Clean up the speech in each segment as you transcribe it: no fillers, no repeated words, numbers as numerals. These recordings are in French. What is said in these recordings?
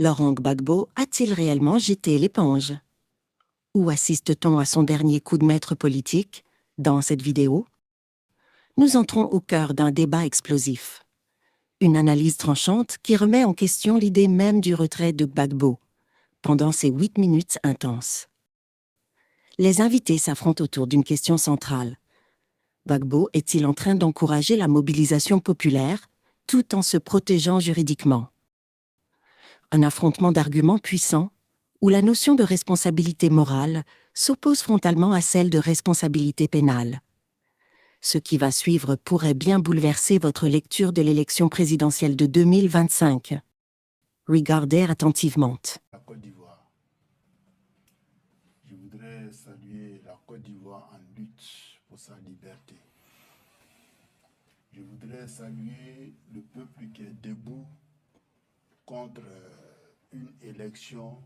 Laurent Gbagbo a-t-il réellement jeté l'éponge? Ou assiste-t-on à son dernier coup de maître politique, dans cette vidéo? Nous entrons au cœur d'un débat explosif. Une analyse tranchante qui remet en question l'idée même du retrait de Gbagbo, pendant ces 8 minutes intenses. Les invités s'affrontent autour d'une question centrale. Gbagbo est-il en train d'encourager la mobilisation populaire, tout en se protégeant juridiquement? Un affrontement d'arguments puissants, où la notion de responsabilité morale s'oppose frontalement à celle de responsabilité pénale. Ce qui va suivre pourrait bien bouleverser votre lecture de l'élection présidentielle de 2025. Regardez attentivement. La Côte d'Ivoire. Je voudrais saluer la Côte d'Ivoire en lutte pour sa liberté. Je voudrais saluer le peuple qui est debout contre une élection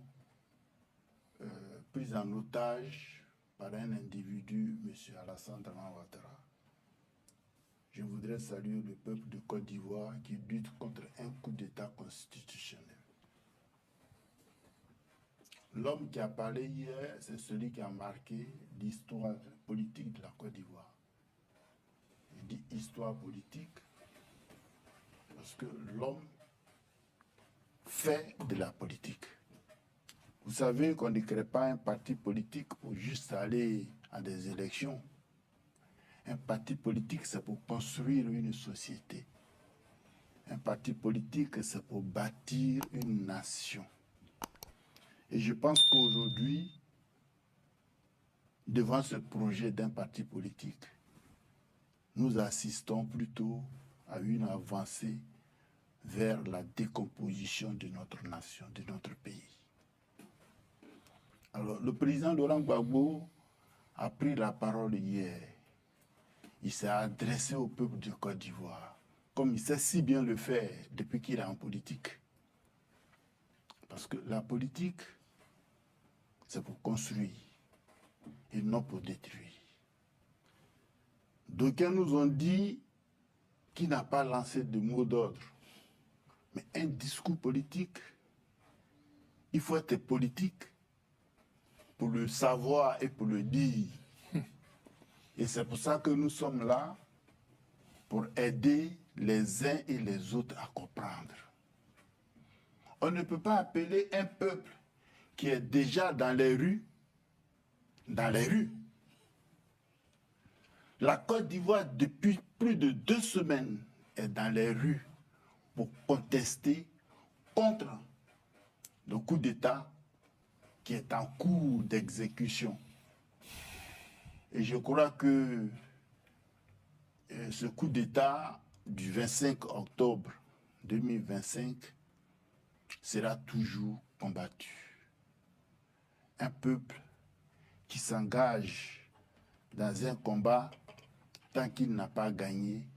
prise en otage par un individu, M. Alassane Dramane Ouattara. Je voudrais saluer le peuple de Côte d'Ivoire qui lutte contre un coup d'État constitutionnel. L'homme qui a parlé hier, c'est celui qui a marqué l'histoire politique de la Côte d'Ivoire. Il dit histoire politique parce que l'homme fait de la politique. Vous savez qu'on ne crée pas un parti politique pour juste aller à des élections. Un parti politique, c'est pour construire une société. Un parti politique, c'est pour bâtir une nation. Et je pense qu'aujourd'hui, devant ce projet d'un parti politique, nous assistons plutôt à une avancée vers la décomposition de notre nation, de notre pays. Alors, le président Laurent Gbagbo a pris la parole hier. Il s'est adressé au peuple de Côte d'Ivoire, comme il sait si bien le faire depuis qu'il est en politique. Parce que la politique, c'est pour construire et non pour détruire. D'aucuns nous ont dit qu'il n'a pas lancé de mot d'ordre. Mais un discours politique, il faut être politique pour le savoir et pour le dire. Et c'est pour ça que nous sommes là, pour aider les uns et les autres à comprendre. On ne peut pas appeler un peuple qui est déjà dans les rues. La Côte d'Ivoire, depuis plus de 2 semaines, est dans les rues pour contester contre le coup d'État qui est en cours d'exécution. Et je crois que ce coup d'État du 25 octobre 2025 sera toujours combattu. Un peuple qui s'engage dans un combat, tant qu'il n'a pas gagné,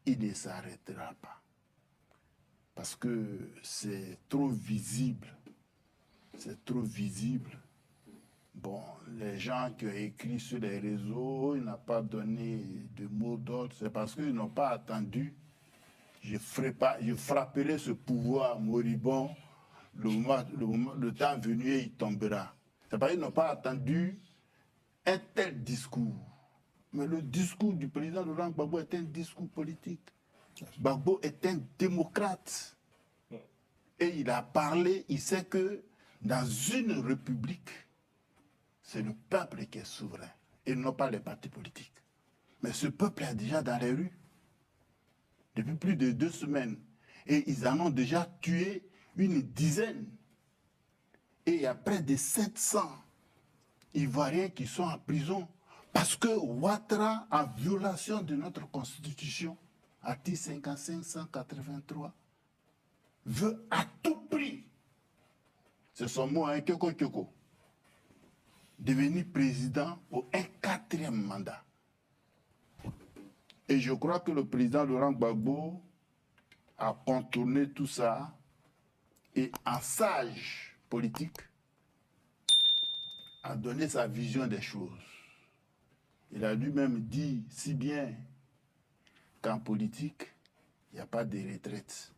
il ne s'arrêtera pas. Parce que c'est trop visible. C'est trop visible. Bon, les gens qui ont écrit sur les réseaux, ils n'ont pas donné de mots d'ordre, c'est parce qu'ils n'ont pas attendu. Je frapperai ce pouvoir moribond, le temps venu et il tombera. C'est parce qu'ils n'ont pas attendu un tel discours. Mais le discours du président Laurent Gbagbo est un discours politique. Gbagbo est un démocrate. Et il a parlé, il sait que dans une république, c'est le peuple qui est souverain et non pas les partis politiques. Mais ce peuple est déjà dans les rues depuis plus de 2 semaines. Et ils en ont déjà tué une dizaine. Et il y a près de 700 Ivoiriens qui sont en prison parce que Ouattara, en violation de notre constitution, article 55-183, veut à tout prix, c'est son mot, hein, Kyoko, devenir président pour un 4e mandat. Et je crois que le président Laurent Gbagbo a contourné tout ça et en sage politique a donné sa vision des choses. Il a lui-même dit si bien qu'en politique, il n'y a pas de retraite.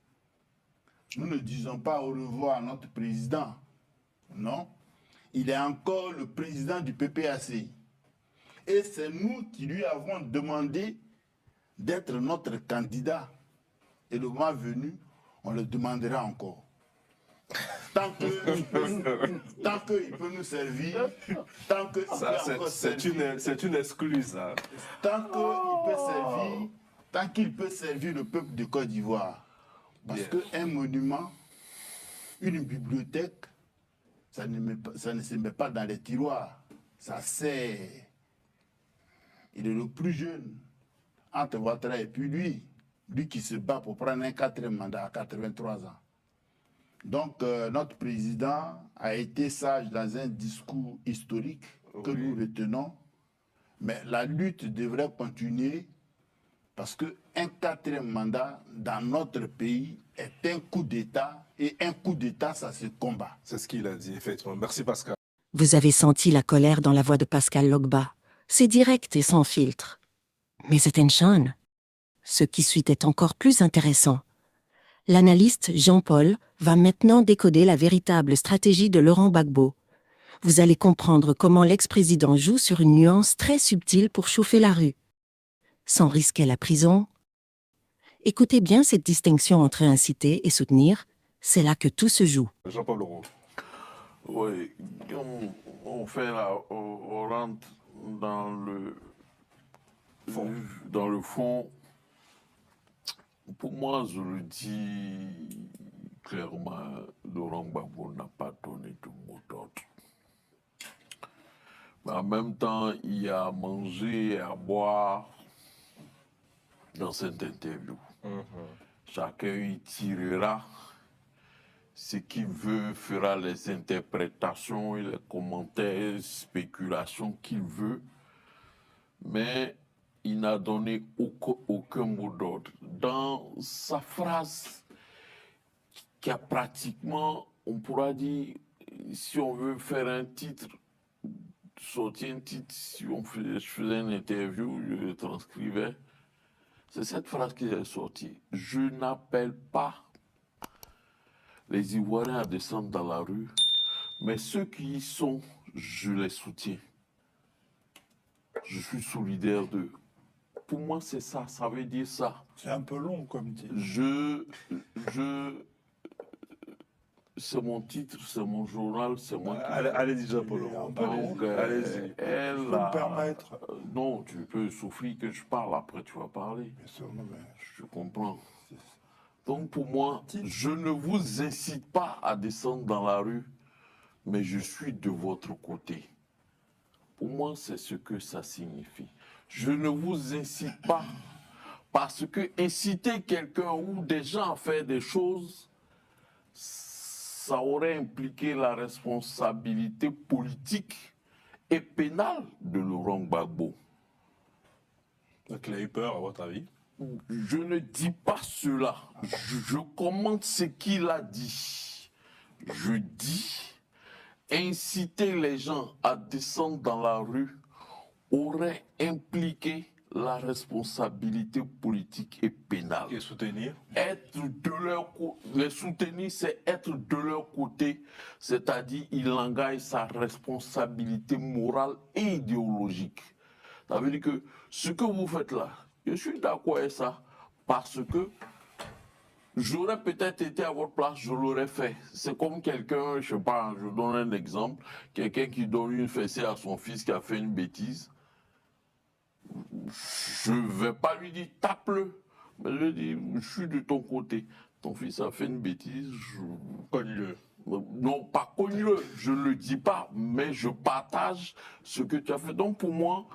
nous ne disons pas au revoir à notre président. Non. Il est encore le président du PPACI. Et c'est nous qui lui avons demandé d'être notre candidat. Et le moment venu, on le demandera encore. Tant qu'il peut nous servir, tant qu'il peut encore servir. C'est une excluse. Hein. Tant qu'il peut servir le peuple de Côte d'Ivoire. Parce qu'un monument, une bibliothèque, ça ne se met pas dans les tiroirs. Ça sert. Il est le plus jeune entre Ouattara et puis lui qui se bat pour prendre un 4e mandat à 83 ans. Donc, notre président a été sage dans un discours historique que nous retenons, mais la lutte devrait continuer parce qu'un 4e mandat dans notre pays est un coup d'État et un coup d'État, ça se combat. C'est ce qu'il a dit, effectivement. Merci, Pascal. Vous avez senti la colère dans la voix de Pascal Logba. C'est direct et sans filtre. Mais attention, ce qui suit est encore plus intéressant. L'analyste Jean-Paul va maintenant décoder la véritable stratégie de Laurent Gbagbo. Vous allez comprendre comment l'ex-président joue sur une nuance très subtile pour chauffer la rue. Sans risquer la prison. Écoutez bien cette distinction entre inciter et soutenir, c'est là que tout se joue. Jean-Paul Leroux. Oui, on rentre dans le fond. Pour moi, je le dis clairement, Laurent Gbagbo n'a pas donné de mot d'ordre. Mais en même temps, il y a à manger et à boire dans cette interview. Chacun y tirera ce qu'il veut, fera les interprétations et les commentaires, spéculations qu'il veut. Mais il n'a donné aucun mot d'ordre. Dans sa phrase, qui a pratiquement, on pourra dire, si on veut faire un titre, sortir un titre, si je faisais une interview, je le transcrivais, c'est cette phrase qui est sortie. Je n'appelle pas les Ivoiriens à descendre dans la rue, mais ceux qui y sont, je les soutiens. Je suis solidaire d'eux. Pour moi, c'est ça, ça veut dire ça. C'est un peu long comme titre. C'est mon titre, c'est mon journal, c'est moi qui... Allez-y, Jean-Paul Leroux. Donc, allez-y. Elle peux me permettre. non, tu peux souffrir que je parle, après tu vas parler. Bien sûr, non, mais... Je comprends. Donc pour moi, je ne vous incite pas à descendre dans la rue, mais je suis de votre côté. Pour moi, c'est ce que ça signifie. Je ne vous incite pas parce que inciter quelqu'un ou des gens à faire des choses, ça aurait impliqué la responsabilité politique et pénale de Laurent Gbagbo. Donc il a eu peur, à votre avis? Je ne dis pas cela. Je commente ce qu'il a dit. Je dis, inciter les gens à descendre dans la rue aurait impliqué la responsabilité politique et pénale. Et soutenir? Les soutenir, c'est être de leur côté, c'est-à-dire il engage sa responsabilité morale et idéologique. Ça veut dire que ce que vous faites là, je suis d'accord avec ça, parce que j'aurais peut-être été à votre place, je l'aurais fait. C'est comme quelqu'un, je sais pas, je donne un exemple, quelqu'un qui donne une fessée à son fils qui a fait une bêtise. Je ne vais pas lui dire tape-le, mais je lui dis je suis de ton côté. Ton fils a fait une bêtise, Cogne-le. Non, pas cogne-le, je ne le dis pas, mais je partage ce que tu as fait. Donc pour moi,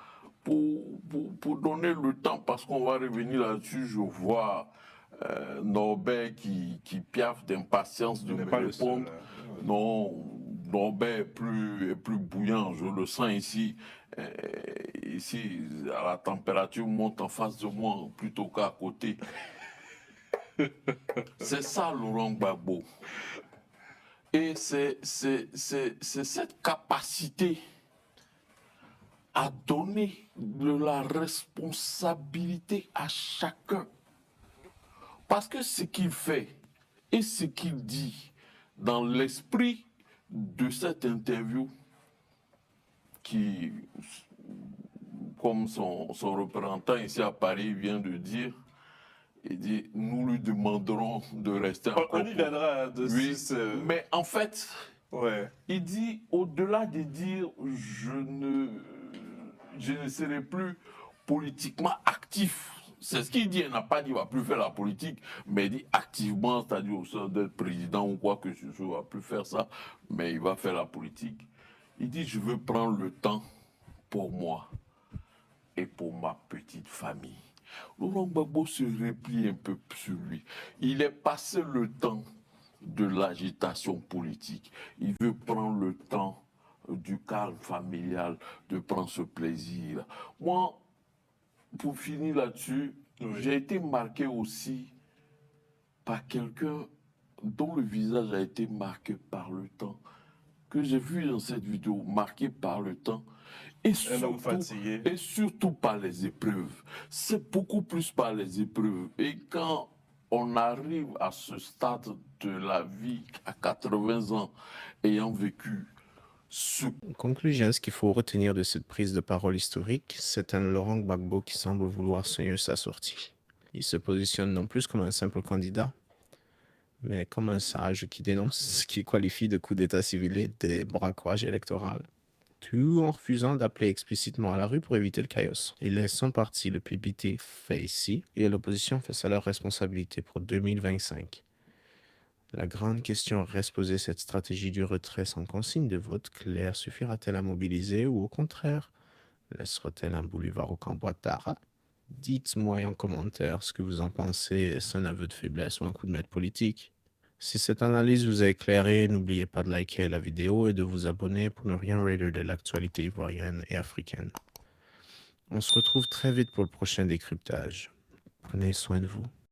pour donner le temps, parce qu'on va revenir là-dessus, je vois Norbert qui piaffe d'impatience de me répondre. Non, Norbert est plus bouillant, je le sens ici. Ici, la température monte en face de moi plutôt qu'à côté. C'est ça, Laurent Gbagbo. Et c'est cette capacité à donner de la responsabilité à chacun. Parce que ce qu'il fait, Et ce qu'il dit dans l'esprit de cette interview, qui, comme son représentant ici à Paris vient de dire, il dit, nous lui demanderons de rester encore. On y viendra Oui, dessus. mais en fait, Ouais. il dit, au-delà de dire je ne serai plus politiquement actif. C'est ce qu'il dit, il n'a pas dit qu'il ne va plus faire la politique, mais il dit activement, c'est-à-dire au sein d'être président ou quoi que ce soit, il ne va plus faire ça, mais il va faire la politique. Il dit, je veux prendre le temps pour moi et pour ma petite famille. Laurent Gbagbo se replie un peu sur lui. Il est passé le temps de l'agitation politique. Il veut prendre le temps du calme familial, de prendre ce plaisir. Moi, pour finir là-dessus, j'ai été marqué aussi par quelqu'un dont le visage a été marqué par le temps, que j'ai vu dans cette vidéo, marqué par le temps, et Un homme fatigué. et surtout par les épreuves. C'est beaucoup plus par les épreuves. Et quand on arrive à ce stade de la vie, à 80 ans, ayant vécu ce... En conclusion, ce qu'il faut retenir de cette prise de parole historique, c'est un Laurent Gbagbo qui semble vouloir soigner sa sortie. Il se positionne non plus comme un simple candidat, mais comme un sage qui dénonce ce qu'il qualifie de coup d'état civil et des braquages électoraux, tout en refusant d'appeler explicitement à la rue pour éviter le chaos. Il laisse son parti, le PPT, fait ici, et l'opposition face à leurs responsabilités pour 2025. La grande question reste posée, cette stratégie du retrait sans consigne de vote clair suffira-t-elle à mobiliser ou au contraire, laissera-t-elle un boulevard au camp Ouattara? Dites-moi en commentaire ce que vous en pensez, est-ce un aveu de faiblesse ou un coup de maître politique? Si cette analyse vous a éclairé, n'oubliez pas de liker la vidéo et de vous abonner pour ne rien rater de l'actualité ivoirienne et africaine. On se retrouve très vite pour le prochain décryptage. Prenez soin de vous.